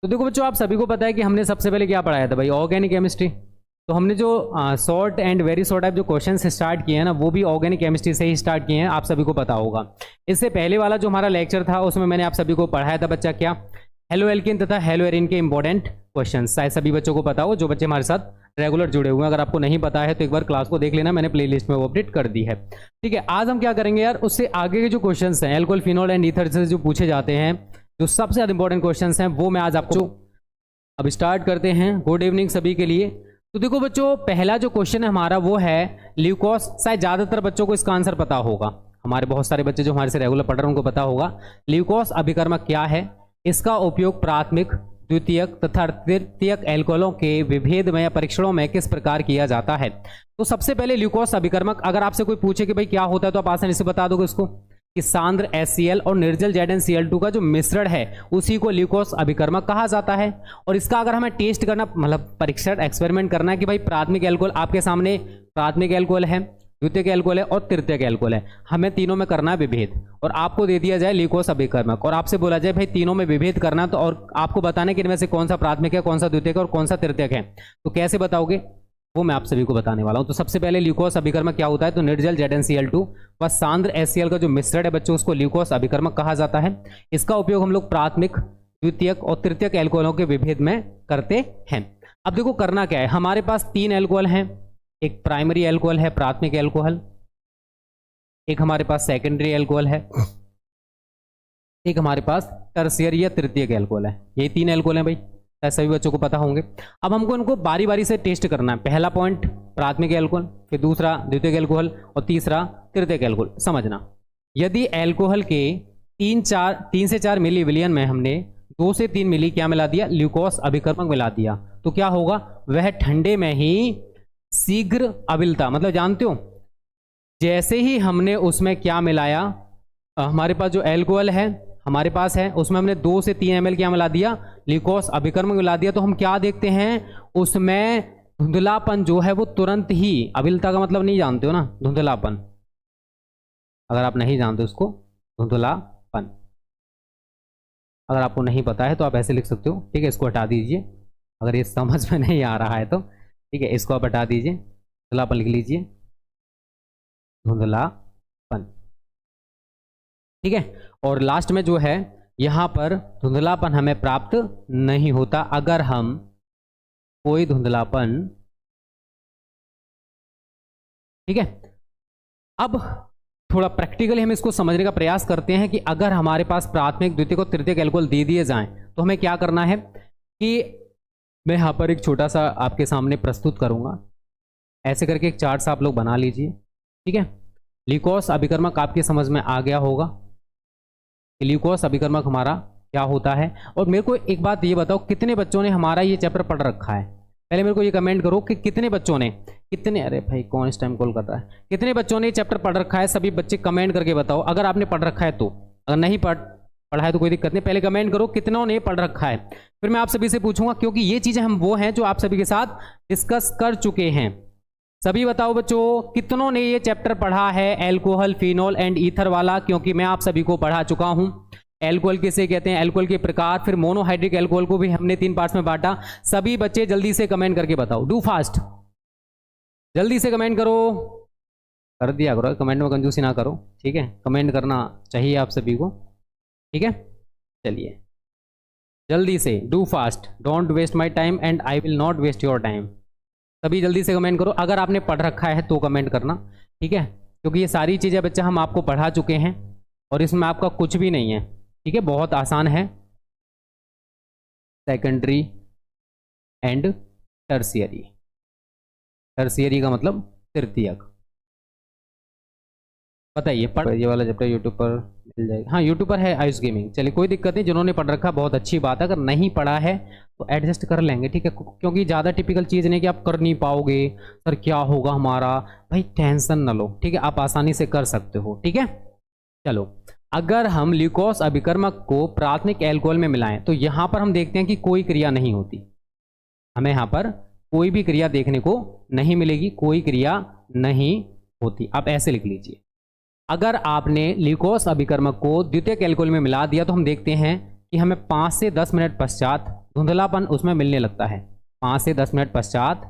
तो देखो बच्चों, आप सभी को पता है कि हमने सबसे पहले क्या पढ़ाया था भाई, ऑर्गेनिक केमिस्ट्री। तो हमने जो short and very short type जो क्वेश्चंस स्टार्ट किए हैं ना, वो भी ऑर्गेनिक केमिस्ट्री से ही स्टार्ट किए हैं, आप सभी को पता होगा। इससे पहले वाला जो हमारा लेक्चर था उसमें मैंने आप सभी को पढ़ाया था बच्चा क्या, हेलो एल्किन तथा हेलो एरिन के इंपॉर्टेंट क्वेश्चन। शायद सभी बच्चों को पता हो, जो बच्चे हमारे साथ रेगुलर जुड़े हुए हैं। अगर आपको नहीं पता है तो एक बार क्लास को देख लेना, मैंने प्लेलिस्ट में वो अपडेट कर दी है। ठीक है, आज हम क्या करेंगे यार, उससे आगे के जो क्वेश्चन हैं एल्कोहल, फिनोल एंड ईथर से जो पूछे जाते हैं, जो सबसे ज़्यादा इंपॉर्टेंट क्वेश्चन हैं, वो मैं आज आपको अब स्टार्ट करते हैं। गुड इवनिंग सभी के लिए। तो देखो बच्चों, पहला जो क्वेश्चन है हमारा वो है ल्यूकोस। शायद ज़्यादातर बच्चों को इसका आंसर पता होगा, हमारे बहुत सारे बच्चे जो हमारे से रेगुलर पढ़ रहे हैं उनको पता होगा। ल्यूकोस अभिकर्मक क्या है, इसका उपयोग प्राथमिक, द्वितीयक तथा तृतीयक एल्कोहलों के विभेद में या परीक्षणों में किस प्रकार किया जाता है। तो सबसे पहले ल्यूकोस अभिकर्मक, अगर आपसे कोई पूछे कि भाई क्या होता है तो आप आसानी से बता दोगे इसको कि सांद्र HCl और निर्जल ZnCl2 का जो मिश्रण है उसी को ल्यूकोस अभिकर्मक कहा जाता है। और इसका अगर हमें टेस्ट करना, मतलब परीक्षण एक्सपेरिमेंट करना है कि भाई प्राथमिक एल्कोहल, आपके सामने प्राथमिक एल्कोहल है, द्वितीयक एल्कोहल है और तृतीयक एल्कोहल है, हमें तीनों में करना है विभेद, और आपको दे दिया जाए ल्यूकोस अभिकर्मक और आपसे बोला जाए भाई तीनों में विभेद करना, तो और आपको बताना है कि इनमें से कौन सा प्राथमिक है, कौन सा द्वितीयक है और कौन सा तृतीयक है, तो कैसे बताओगे वो मैं आप सभी को बताने वाला हूं। तो सबसे पहले ल्यूकोस अभिकर्मक क्या होता है, तो निर्जल ZnCl2 व सांद्र HCl का जो मिश्रण है बच्चों, उसको ल्यूकोस अभिकर्मक कहा जाता है। इसका उपयोग हम लोग प्राथमिक, द्वितीयक और तृतीयक एल्कोहलों के विभेद में करते हैं। अब देखो करना क्या है, हमारे पास 3 एल्कोहल हैं, एक प्राइमरी एल्कोहल है प्राथमिक एल्कोहल, एक हमारे पास सेकेंडरी एल्कोहल है, एक हमारे पास टर्शियरी या तृतीयक एल्कोहल है। ये 3 एल्कोहल हैं भाई, सभी बच्चों को पता होंगे। अब हमको इनको बारी बारी से टेस्ट करना है। पहला पॉइंट प्राथमिक एल्कोहल, फिर दूसरा द्वितीयक एल्कोहल और तीसरा तृतीयक एल्कोहल। समझना, यदि एल्कोहल के 3 से 4 मिली विलियन में हमने 2 से 3 मिली क्या मिला दिया, ल्यूकोस अभिकर्मक मिला दिया, तो क्या होगा, वह ठंडे में ही शीघ्र अविलता, मतलब जानते हो जैसे ही हमने उसमें क्या मिलाया, हमारे पास जो एल्कोहल है हमारे पास है उसमें हमने 2 से 3 ml क्या मिला दिया, ल्यूकोस अभिकर्मक मिला दिया, तो हम क्या देखते हैं उसमें धुंधलापन जो है वो तुरंत ही, अविलता का मतलब नहीं जानते हो ना, धुंधलापन, अगर आप नहीं जानते उसको, धुंधलापन अगर आपको नहीं पता है तो आप ऐसे लिख सकते हो। ठीक है, इसको हटा दीजिए, अगर ये समझ में नहीं आ रहा है तो ठीक है, इसको आप हटा दीजिए, धुंधलापन लिख लीजिए, धुंधलापन। ठीक है, और लास्ट में जो है यहां पर धुंधलापन हमें प्राप्त नहीं होता अगर हम कोई धुंधलापन, ठीक है। अब थोड़ा प्रैक्टिकली हम इसको समझने का प्रयास करते हैं कि अगर हमारे पास प्राथमिक, द्वितीयक और तृतीयक एल्कोहल दे दिए जाएं तो हमें क्या करना है, कि मैं यहां पर एक छोटा सा आपके सामने प्रस्तुत करूंगा, ऐसे करके एक चार्ट सा आप लोग बना लीजिए। ठीक है, ल्यूकोस अभिकर्मक आपके समझ में आ गया होगा, ल्यूकोस अभिकर्मक हमारा क्या होता है। और मेरे को एक बात ये बताओ, कितने बच्चों ने हमारा ये चैप्टर पढ़ रखा है, पहले मेरे को ये कमेंट करो कि कितने बच्चों ने, कितने, अरे भाई कौन इस टाइम कॉल कर रहा है, कितने बच्चों ने ये चैप्टर पढ़ रखा है, सभी बच्चे कमेंट करके बताओ अगर आपने पढ़ रखा है तो, अगर नहीं पढ़ा है तो कोई दिक्कत नहीं, पहले कमेंट करो कितनों ने पढ़ रखा है, फिर मैं आप सभी से पूछूंगा, क्योंकि ये चीजें हम वो हैं जो आप सभी के साथ डिस्कस कर चुके हैं। सभी बताओ बच्चों, कितनों ने ये चैप्टर पढ़ा है एल्कोहल, फिनोल एंड ईथर वाला, क्योंकि मैं आप सभी को पढ़ा चुका हूं। एल्कोहल किसे कहते हैं, एल्कोहल के प्रकार, फिर मोनोहाइड्रिक एल्कोहल को भी हमने 3 पार्ट्स में बांटा। सभी बच्चे जल्दी से कमेंट करके बताओ, डू फास्ट, जल्दी से कमेंट करो, कर दिया करो, कमेंट में कंजूसी ना करो। ठीक है, कमेंट करना चाहिए आप सभी को। ठीक है, चलिए जल्दी से, do fast, don't waste my time and I will not waste your time. सभी जल्दी से कमेंट करो, अगर आपने पढ़ रखा है तो कमेंट करना। ठीक है, क्योंकि ये सारी चीज़ें बच्चा हम आपको पढ़ा चुके हैं और इसमें आपका कुछ भी नहीं है। ठीक है, बहुत आसान है, सेकेंडरी एंड टर्शियरी, टर्शियरी का मतलब तृतीयक। बताइए, ये वाला चैप्टर यूट्यूब पर मिल जाएगा, हाँ यूट्यूब पर है आयुष गेमिंग। चलिए कोई दिक्कत नहीं, जिन्होंने पढ़ रखा बहुत अच्छी बात है, अगर नहीं पढ़ा है तो एडजस्ट कर लेंगे। ठीक है, क्योंकि ज़्यादा टिपिकल चीज़ नहीं कि आप कर नहीं पाओगे, सर क्या होगा हमारा, भाई टेंशन ना लो। ठीक है, आप आसानी से कर सकते हो। ठीक है, चलो अगर हम ल्यूकोस अभिकर्मक को प्राथमिक एल्कोहल में मिलाएं तो यहाँ पर हम देखते हैं कि कोई क्रिया नहीं होती, हमें यहाँ पर कोई भी क्रिया देखने को नहीं मिलेगी, कोई क्रिया नहीं होती। आप ऐसे लिख लीजिए, अगर आपने ल्यूकोस अभिकर्मक को द्वितीयक एल्कोहल में मिला दिया तो हम देखते हैं कि हमें 5 से 10 मिनट पश्चात धुंधलापन उसमें मिलने लगता है 5 से 10 मिनट पश्चात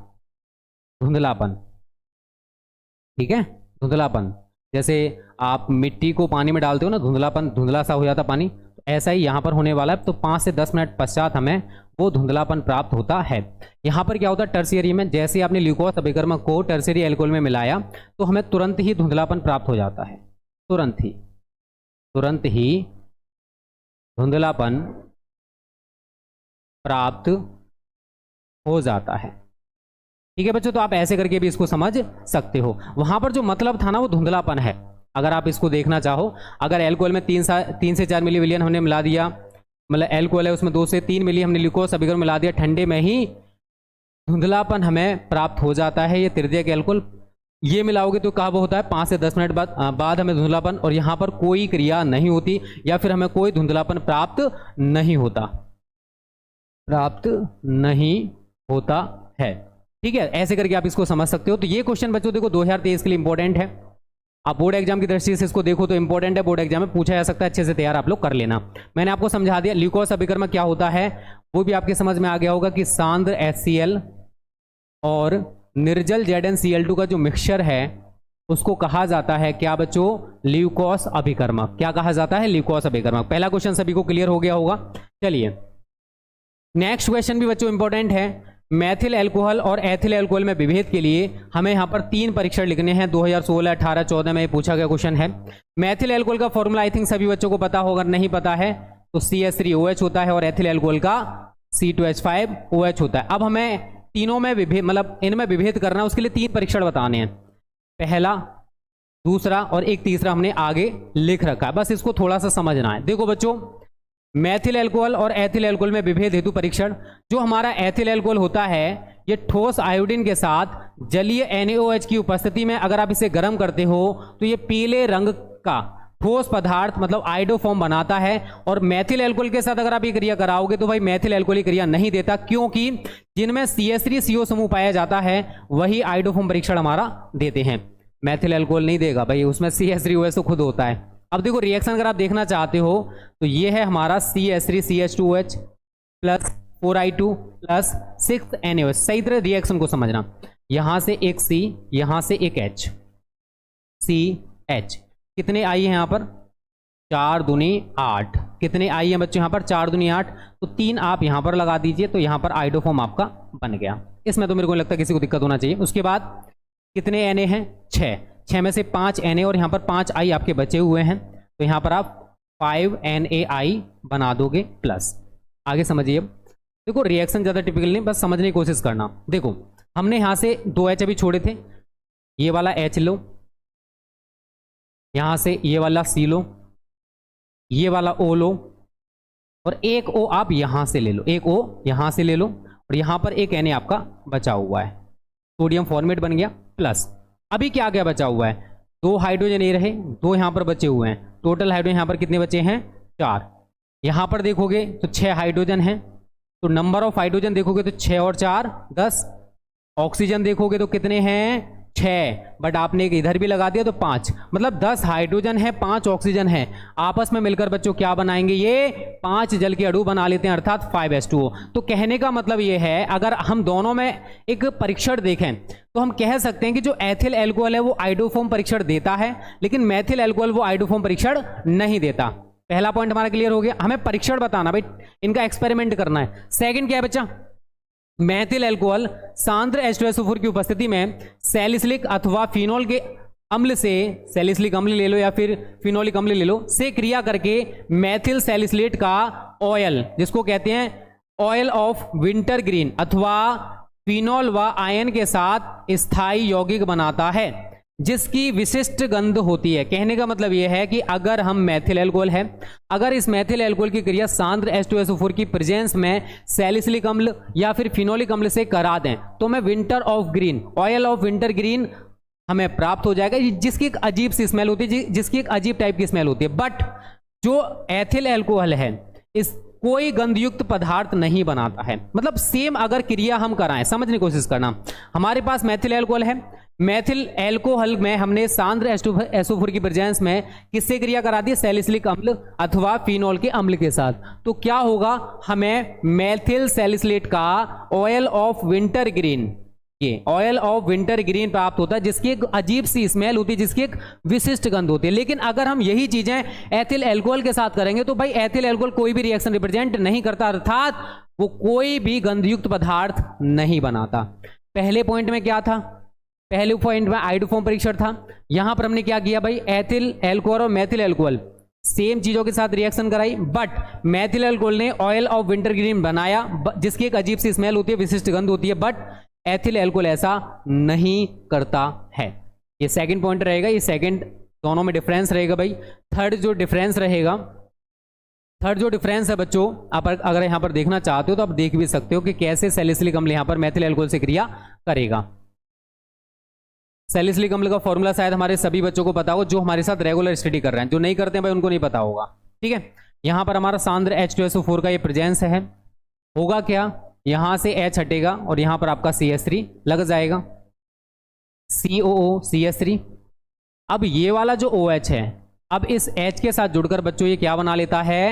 धुंधलापन, ठीक है, धुंधलापन। जैसे आप मिट्टी को पानी में डालते हो ना, धुंधलापन, धुंधला सा हो जाता पानी, तो ऐसा ही यहाँ पर होने वाला है। तो 5 से 10 मिनट पश्चात हमें वो धुंधलापन प्राप्त होता है। यहाँ पर क्या होता है, टर्शियरी में जैसे आपने ल्यूकोस अभिकर्मक को टर्शियरी एल्कोहल में मिलाया तो हमें तुरंत ही धुंधलापन प्राप्त हो जाता है, तुरंत ही धुंधलापन प्राप्त हो जाता है। ठीक है बच्चों, तो आप ऐसे करके भी इसको समझ सकते हो। वहां पर जो मतलब था ना वो धुंधलापन है। अगर आप इसको देखना चाहो, अगर एल्कोहल में 3 से 4 मिली विलियन हमने मिला दिया, मतलब एल्कोहल है उसमें 2 से 3 मिली हमने ग्लूकोज अभिकर्मक मिला दिया, ठंडे में ही धुंधलापन हमें प्राप्त हो जाता है। ये तृतीयक एल्कोहल, ये मिलाओगे तो कब होता है 5 से 10 मिनट बाद हमें धुंधलापन, और यहाँ पर कोई क्रिया नहीं होती या फिर हमें कोई धुंधलापन प्राप्त नहीं होता है। ठीक है, ऐसे करके आप इसको समझ सकते हो। तो ये क्वेश्चन बच्चों देखो 2023 के लिए इंपॉर्टेंट है। आप बोर्ड एग्जाम की दृष्टि से इसको देखो तो इंपॉर्टेंट है, बोर्ड एग्जाम में पूछा जा सकता है, अच्छे से तैयार आप लोग कर लेना। मैंने आपको समझा दिया ल्यूकोस अभिकर्मक क्या होता है, वो भी आपके समझ में आ गया होगा कि सांद्र HCl और निर्जल ZnCl2 का जो मिक्सचर है उसको कहा जाता है क्या बच्चों, ल्यूकोस अभिकर्मक। क्या कहा जाता है, ल्यूकोस अभिकर्मक। पहला क्वेश्चन सभी को क्लियर हो गया होगा। चलिए नेक्स्ट क्वेश्चन भी बच्चों इंपॉर्टेंट है। मैथिल अल्कोहल और एथिल अल्कोहल में विभेद के लिए हमें यहां पर 3 परीक्षण लिखने हैं। 2016, 18, 14 में पूछा गया क्वेश्चन है। मैथिल अल्कोहल का फॉर्मूला आई थिंक सभी बच्चों को पता होगा, नहीं पता है तो CH3OH होता है और एथिल अल्कोहल का C2H5OH होता है। अब हमें तीनों में विभेद, मतलब इनमें विभेद करना है, उसके लिए 3 परीक्षण बताने हैं। पहला, दूसरा और एक तीसरा हमने आगे लिख रखा है, बस इसको थोड़ा सा समझना है। देखो बच्चों, मैथिल अल्कोहल और एथिल अल्कोहल में विभेद हेतु परीक्षण। जो हमारा एथिल अल्कोहल होता है ये ठोस आयोडीन के साथ जलीय NaOH की उपस्थिति में अगर आप इसे गर्म करते हो तो ये पीले रंग का ठोस पदार्थ मतलब आयोडोफॉर्म बनाता है। और मैथिल अल्कोहल के साथ अगर आप ये क्रिया कराओगे तो भाई मैथिल अल्कोहल क्रिया नहीं देता, क्योंकि जिनमें CH3CO समूह पाया जाता है वही आयोडोफॉर्म परीक्षण हमारा देते हैं। मैथिल अल्कोहल नहीं देगा भाई, उसमें CH3OH तो खुद होता है। अब देखो रिएक्शन अगर आप देखना चाहते हो तो ये है हमारा CH3CH2OH plus 4I2 plus 6NaOH। सही तरह रिएक्शन को समझना, यहां से एक C, यहां से एक H, CH। कितने आई है यहां पर, 4 दूनी 8। कितने आई है बच्चों यहां पर, 4 दूनी 8। तो 3 आप यहां पर लगा दीजिए तो यहां पर आयोडोफॉर्म आपका बन गया। इसमें तो मेरे को नहीं लगता किसी को दिक्कत होना चाहिए। उसके बाद कितने Na हैं, 6 में से 5 Na और यहाँ पर 5 I आपके बचे हुए हैं, तो यहाँ पर आप 5 NaI बना दोगे प्लस। आगे समझिए। देखो रिएक्शन ज़्यादा टिपिकल नहीं, बस समझने की कोशिश करना। देखो हमने यहाँ से 2 H अभी छोड़े थे, ये वाला H लो, यहाँ से ये वाला C लो, ये वाला O लो, और एक O आप यहाँ से ले लो, एक O यहाँ से ले लो, और यहाँ पर एक Na आपका बचा हुआ है। सोडियम फॉर्मेट बन गया प्लस। अभी क्या क्या बचा हुआ है, 2 हाइड्रोजन ये रहे, 2 यहां पर बचे हुए हैं। टोटल हाइड्रोजन यहां पर कितने बचे हैं, 4। यहां पर देखोगे तो 6 हाइड्रोजन हैं, तो नंबर ऑफ हाइड्रोजन देखोगे तो 6 और 4 10। ऑक्सीजन देखोगे तो कितने हैं, 6, बट आपने एक इधर भी लगा दिया तो 5, मतलब 10 हाइड्रोजन है, 5 ऑक्सीजन है। आपस में मिलकर बच्चों क्या बनाएंगे, ये 5 जल के अणु बना लेते हैं, अर्थात 5H2O। तो कहने का मतलब ये है, अगर हम दोनों में एक परीक्षण देखें तो हम कह सकते हैं कि जो एथिल अल्कोहल है वो आयोडोफॉर्म परीक्षण देता है, लेकिन मैथिल अल्कोहल वो आयोडोफॉर्म परीक्षण नहीं देता। पहला पॉइंट हमारा क्लियर हो गया। हमें परीक्षण बताना भाई, इनका एक्सपेरिमेंट करना है। सेकंड क्या है बच्चा, मैथिल अल्कोहल सांद्र H2SO4 की उपस्थिति में सैलिसिलिक अथवा फिनोल के अम्ल से, सैलिसिलिक अम्ल ले लो या फिर फिनोलिक अम्ल ले लो, से क्रिया करके मैथिल सैलिसिलेट का ऑयल, जिसको कहते हैं ऑयल ऑफ विंटर ग्रीन, अथवा फिनोल व आयन के साथ स्थायी यौगिक बनाता है जिसकी विशिष्ट गंध होती है। कहने का मतलब यह है कि अगर हम मैथिल अल्कोहल है, अगर इस मैथिल अल्कोहल की क्रिया सांद्र H2SO4 की प्रेजेंस में सैलिसिलिक अम्ल या फिर फिनोलिक अम्ल से करा दें तो हमें winter of green, oil of winter green हमें प्राप्त हो जाएगा, जिसकी एक अजीब सी स्मेल होती है, जिसकी एक अजीब टाइप की स्मेल होती है। बट जो एथिल अल्कोहल है इस कोई गंधयुक्त पदार्थ नहीं बनाता है। मतलब सेम अगर क्रिया हम कराएं, समझने की कोशिश करना, हमारे पास मैथिल अल्कोहल है, मेथिल एल्कोहल में हमने सांद्र एसओ4 की प्रेजेंस में किससे क्रिया करा दी? सैलिसिलिक अम्ल अथवा फिनॉल के अम्ल के साथ। तो क्या होगा? हमें मेथिल सैलिसिलेट का ऑयल ऑफ विंटर ग्रीन, ये ऑयल ऑफ विंटर ग्रीन प्राप्त होता है, जिसकी एक अजीब सी स्मेल होती है, जिसकी एक विशिष्ट गंध होती है। लेकिन अगर हम यही चीजें एथिल एल्कोहल के साथ करेंगे तो भाई एथिल एल्कोहल कोई भी रिएक्शन रिप्रेजेंट नहीं करता, अर्थात वो कोई भी गंधयुक्त पदार्थ नहीं बनाता। पहले पॉइंट में क्या था? पहले पॉइंट में आइडोफॉर्म परीक्षण था। यहां पर हमने क्या किया भाई? एथिल एल्कोहल और मेथिल एल्कोहल सेम चीजों के साथ रिएक्शन कराई, बट मेथिल एल्कोहल ने ऑयल ऑफ विंटर ग्रीन बनाया, जिसकी एक अजीब सी स्मेल होती है, विशिष्ट गंध होती है, बट एथिल एल्कोहल ऐसा नहीं करता है। ये सेकंड पॉइंट रहेगा, ये सेकंड, दोनों में डिफरेंस रहेगा भाई। थर्ड जो डिफरेंस है बच्चों, आप अगर यहां पर देखना चाहते हो तो आप देख भी सकते हो कि कैसे सैलिसिलिक अम्ल यहां पर मेथिल एल्कोहल से क्रिया करेगा। सैलिसिलिक अम्ल का फॉर्मूला शायद हमारे सभी बच्चों को पता हो, जो हमारे साथ रेगुलर स्टडी कर रहे हैं। जो नहीं करते हैं भाई उनको नहीं पता होगा, ठीक है। यहां पर हमारा सांद्र H2SO4 का ये प्रेजेंस है, होगा क्या? यहां से H हटेगा और यहां पर आपका CH3 लग जाएगा, COO CH3। अब ये वाला जो OH है, अब इस H के साथ जुड़कर बच्चों ये क्या बना लेता है?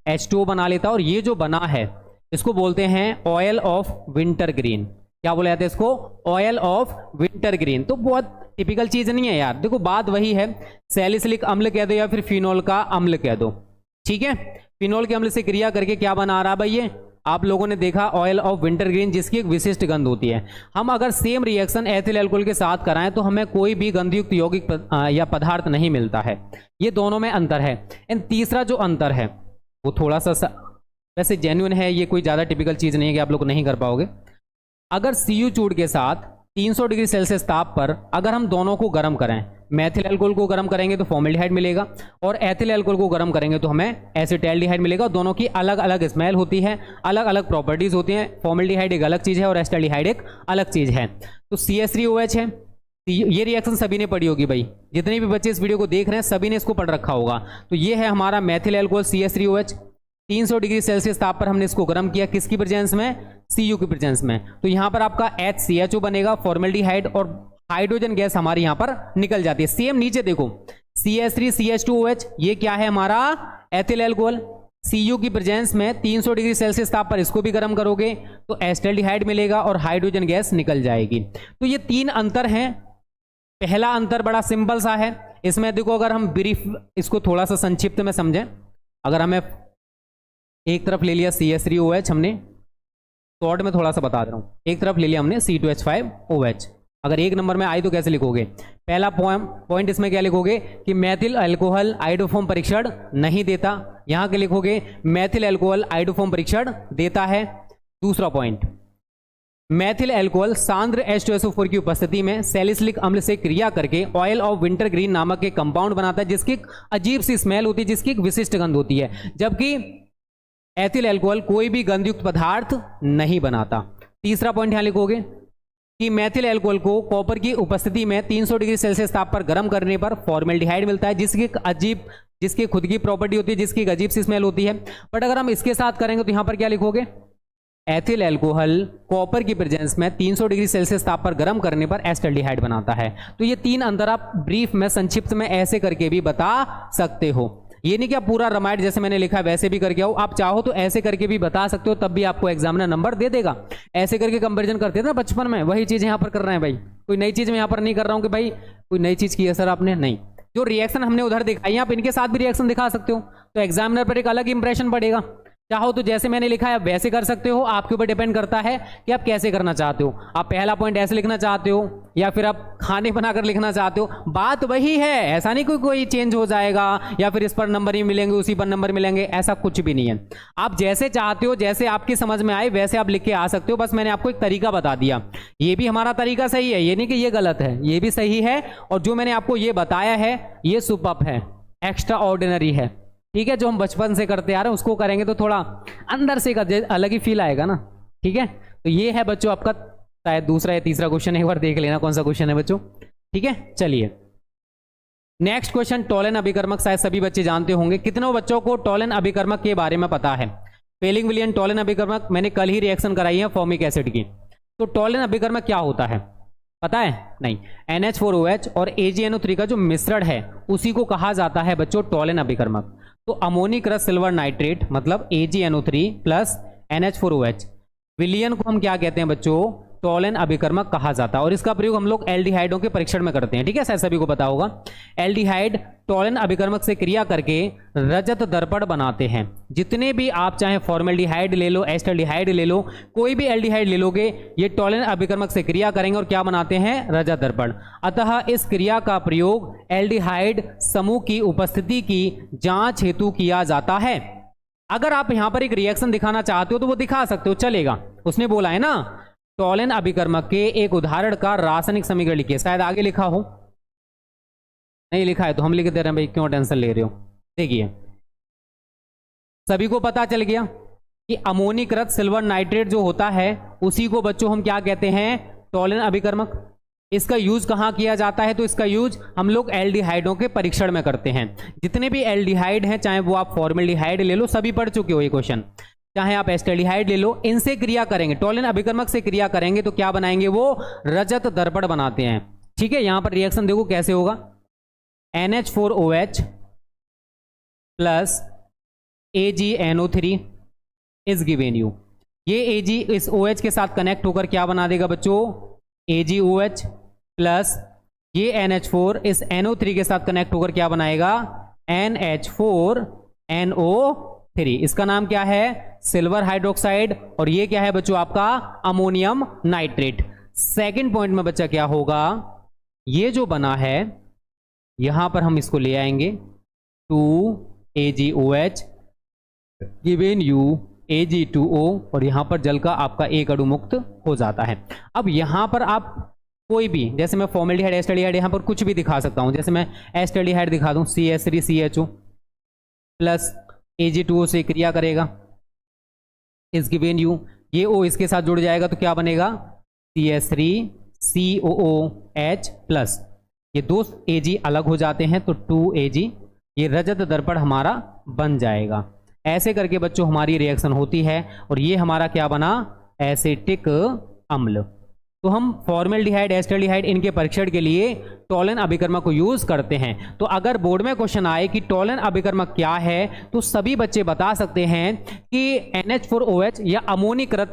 H2O बना लेता है, और ये जो बना है इसको बोलते हैं ऑयल ऑफ विंटर ग्रीन। क्या बोला जाता है इसको? Oil of winter green. तो बहुत टिपिकल चीज नहीं है यार, देखो बात वही है, सैलिसिलिक अम्ल कह दो या फिर फिनॉल का अम्ल कह दो, ठीक है। फिनॉल के अम्ल से क्रिया करके क्या बना रहा भाई? ये आप लोगों ने देखा ऑयल ऑफ विंटर ग्रीन, जिसकी एक विशिष्ट गंध होती है। हम अगर सेम रिएक्शन एथिल एल्कोहल के साथ कराएं तो हमें कोई भी गंधयुक्त यौगिक या पदार्थ नहीं मिलता है। ये दोनों में अंतर है। एंड तीसरा जो अंतर है वो थोड़ा सा वैसे जेन्युइन है, ये कोई ज्यादा टिपिकल चीज नहीं है कि आप लोग नहीं कर पाओगे। अगर Cu चूड़ के साथ 300 डिग्री सेल्सियस ताप पर अगर हम दोनों को गर्म करें, मेथिल एल्कोहल को गर्म करेंगे तो फॉर्मल्डिहाइड मिलेगा, और एथिल एल्कोहल को गर्म करेंगे तो हमें एसिटाल्डिहाइड मिलेगा। दोनों की अलग अलग स्मेल होती है, अलग अलग प्रॉपर्टीज होती हैं। फॉर्मल्डिहाइड एक अलग चीज है और एसिटाल्डिहाइड एक अलग चीज है। तो CH3OH है, ये रिएक्शन सभी ने पढ़ी होगी भाई, जितने भी बच्चे इस वीडियो को देख रहे हैं सभी ने इसको पढ़ रखा होगा। तो ये है हमारा methyl alcohol CH3OH। 300 degree Celsius ताप पर हमने इसको गर्म किया, किसकी प्रेजेंस में? Cu की प्रेजेंस में। तो यहां पर आपका HCHO बनेगा, फॉर्मल्डिहाइड, और हाइड्रोजन गैस हमारी यहां पर निकल जाती है। सेम नीचे देखो CH3CH2OH, ये क्या है हमारा? Ethyl alcohol. Cu की प्रेजेंस में 300 डिग्री सेल्सियस ताप पर इसको भी गर्म करोगे तो एसिटाल्डिहाइड मिलेगा और हाइड्रोजन गैस निकल जाएगी। तो ये तीन अंतर हैं। पहला अंतर बड़ा सिंपल सा है, इसमें देखो अगर हम ब्रीफ इसको थोड़ा सा संक्षिप्त में समझें, अगर हमें एक तरफ ले लिया CH3OH, हमने शॉर्ट में थोड़ा सा बता दे रहा हूं, एक तरफ ले लिया हमने C2H5OH। अगर एक नंबर में आई तो कैसे लिखोगे? पहला पॉइंट इसमें क्या लिखोगे कि मेथिल अल्कोहल आइडोफॉर्म परीक्षण नहीं देता, यहां के लिखोगे मेथिल अल्कोहल आइडोफॉर्म परीक्षण देता है। दूसरा पॉइंट, मेथिल अल्कोहल सांद्र H2SO4 की उपस्थिति में सैलिसिलिक अम्ल से क्रिया करके ऑयल ऑफ विंटर ग्रीन नामक एक कंपाउंड बनाता है, जिसकी एक अजीब सी स्मेल होती है, जिसकी एक विशिष्ट गंध होती है, जबकि एथिल अल्कोहल कोई भी गंधयुक्त पदार्थ नहीं बनाता। तीसरा पॉइंट यहां लिखोगे कि मेथिल अल्कोहल को कॉपर की उपस्थिति में 300 डिग्री सेल्सियस ताप पर गर्म करने पर फॉर्मल्डिहाइड मिलता है, जिसकी खुद की प्रॉपर्टी होती है, जिसकी एक अजीब सी स्मेल होती है। बट अगर हम इसके साथ करेंगे तो यहां पर क्या लिखोगे? एथिल अल्कोहल कॉपर की प्रेजेंस में 300 डिग्री सेल्सियस ताप पर गर्म करने पर एसिटाल्डिहाइड बनाता है। तो ये तीन अंतर आप ब्रीफ में, संक्षिप्त में ऐसे करके भी बता सकते हो। ये नहीं कि आप पूरा रामायण जैसे मैंने लिखा है वैसे भी करके आओ, आप चाहो तो ऐसे करके भी बता सकते हो, तब भी आपको एग्जामिनर नंबर दे देगा। ऐसे करके कंपैरिजन करते थे ना बचपन में, वही चीज यहां पर कर रहे हैं भाई। कोई नई चीज मैं यहां पर नहीं कर रहा हूं कि भाई कोई नई चीज की है सर आपने, नहीं। जो रिएक्शन हमने उधर दिखाई, आप इनके साथ भी रिएक्शन दिखा सकते हो, तो एग्जामिनर पर एक अलग इंप्रेशन पड़ेगा। चाहो तो जैसे मैंने लिखा है वैसे कर सकते हो, आपके ऊपर डिपेंड करता है कि आप कैसे करना चाहते हो। आप पहला पॉइंट ऐसे लिखना चाहते हो या फिर आप खाने बनाकर लिखना चाहते हो, बात वही है। ऐसा नहीं कोई चेंज हो जाएगा या फिर इस पर नंबर ही मिलेंगे उसी पर नंबर मिलेंगे, ऐसा कुछ भी नहीं है। आप जैसे चाहते हो, जैसे आपकी समझ में आए वैसे आप लिख के आ सकते हो। बस मैंने आपको एक तरीका बता दिया, ये भी हमारा तरीका सही है, ये नहीं कि ये गलत है, ये भी सही है। और जो मैंने आपको ये बताया है ये सुपर्ब है, एक्स्ट्रा ऑर्डिनरी है, ठीक है। जो हम बचपन से करते आ रहे हैं उसको करेंगे तो थोड़ा अंदर से अलग ही फील आएगा ना, ठीक है। तो ये है बच्चों आपका शायद दूसरा या तीसरा क्वेश्चन, एक बार देख लेना कौन सा क्वेश्चन है बच्चों, ठीक है। चलिए नेक्स्ट क्वेश्चन, टोलन अभिकर्मक शायद सभी बच्चे जानते होंगे। कितनों बच्चों को टोलन अभिकर्मक के बारे में पता है? फेलिंग विलियन टोलन अभिकर्मक मैंने कल ही रिएक्शन कराई है फॉर्मिक एसिड की। तो टोलन अभिकर्मक क्या होता है पता है? नहीं। NH4OH और AgNO3 का जो मिश्रण है उसी को कहा जाता है बच्चों टॉलन अभिकर्मक। तो अमोनिक रस सिल्वर नाइट्रेट मतलब AgNO3 प्लस NH4OH विलयन को हम क्या कहते हैं बच्चों? टॉलन अभिकर्मक कहा जाता है। और इसका प्रयोग हम लोग एल्डिहाइडों के परीक्षण में करते हैं, ठीक है, शायद सभी को पता होगा। एल्डिहाइड टॉलन अभिकर्मक से क्रिया करके रजत दर्पण बनाते हैं। जितने भी आप चाहे फॉर्मेल्डिहाइड ले लो, एस्टल्डिहाइड ले लो, कोई भी एल्डिहाइड ले लोगे, ये टॉलन अभिकर्मक से क्रिया करेंगे और क्या बनाते हैं? रजत दर्पण। अतः इस क्रिया का प्रयोग एल्डिहाइड समूह की उपस्थिति की जांच हेतु किया जाता है। अगर आप यहां पर एक रिएक्शन दिखाना चाहते हो तो वो दिखा सकते हो, चलेगा। उसने बोला है ना टॉलन अभिकर्मक के एक उदाहरण का रासायनिक समीकरण लिखिए। शायद आगे लिखा हो, नहीं लिखा है तो हम लिख दे रहे हैं भाई, क्यों टेंशन ले रहे हो। देखिए सभी को पता चल गया कि अमोनिक रस सिल्वर नाइट्रेट जो होता है उसी को बच्चों हम क्या कहते हैं? टॉलन अभिकर्मक। इसका यूज कहां किया जाता है? तो इसका यूज हम लोग एल्डिहाइडों के परीक्षण में करते हैं। जितने भी एल्डिहाइड हैं, चाहे वो आप फॉर्मेल्डिहाइड ले लो, सभी पढ़ चुके हो ये क्वेश्चन, चाहे आप एस्टल्डिहाइड ले लो, इनसे क्रिया करेंगे, टॉलन अभिकर्मक से क्रिया करेंगे तो क्या बनाएंगे? वो रजत दर्पण बनाते हैं, ठीक है। यहां पर रिएक्शन देखो कैसे होगा। NH4OH plus AgNO3 is given you. ये Ag इस OH के साथ कनेक्ट होकर क्या बना देगा बच्चों? AgOH प्लस ये NH4 इस NO3 के साथ कनेक्ट होकर क्या बनाएगा? NH4NO3। इसका नाम क्या है? Silver hydroxide. और ये क्या है बच्चों? आपका अमोनियम नाइट्रेट। सेकंड पॉइंट में बच्चा क्या होगा? ये जो बना है यहां पर हम इसको ले आएंगे 2AgOH गिवन यू Ag2O और यहां पर जल का आपका एक अणु मुक्त हो जाता है। अब यहां पर आप कोई भी, जैसे मैं फॉर्मेल्डिहाइड एस्टल्डिहाइड यहां पर कुछ भी दिखा सकता हूं। जैसे मैं एस्टल्डिहाइड दिखा दूं CH3CHO प्लस Ag2O से क्रिया करेगा, इस गिवन यू। ये O इसके साथ जुड़ जाएगा तो क्या बनेगा? CH3COOH प्लस ये दो Ag अलग हो जाते हैं तो 2Ag, ये रजत दर्पण हमारा बन जाएगा। ऐसे करके बच्चों हमारी रिएक्शन होती है और ये हमारा क्या बना? एसिटिक अम्ल। तो हम फॉर्मेल्डिहाइड एस्टल्डिहाइड इनके परीक्षण के लिए टॉलन अभिकर्मक को यूज करते हैं। तो अगर बोर्ड में क्वेश्चन आए कि टॉलन अभिकर्मक क्या है तो सभी बच्चे बता सकते हैं कि NH4OH या अमोनिक रस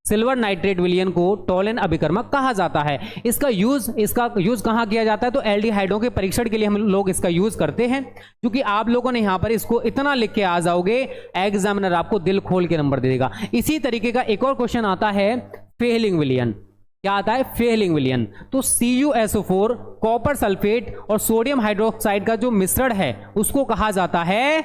सिल्वर नाइट्रेट विलयन को टॉलन अभिकर्मक कहा जाता है। इसका यूज कहां किया जाता है? तो एल्डिहाइडों के परीक्षण के लिए हम लोग इसका यूज करते हैं। क्योंकि आप लोगों ने यहां पर इसको इतना लिख के आ जाओगे, एग्जामिनर आपको दिल खोल के नंबर दे देगा। इसी तरीके का एक और क्वेश्चन आता है फेलिंग विलयन। क्या आता है? फेलिंग विलयन। तो CuSO4 कॉपर सल्फेट और सोडियम हाइड्रोक्साइड का जो मिश्रण है उसको कहा जाता है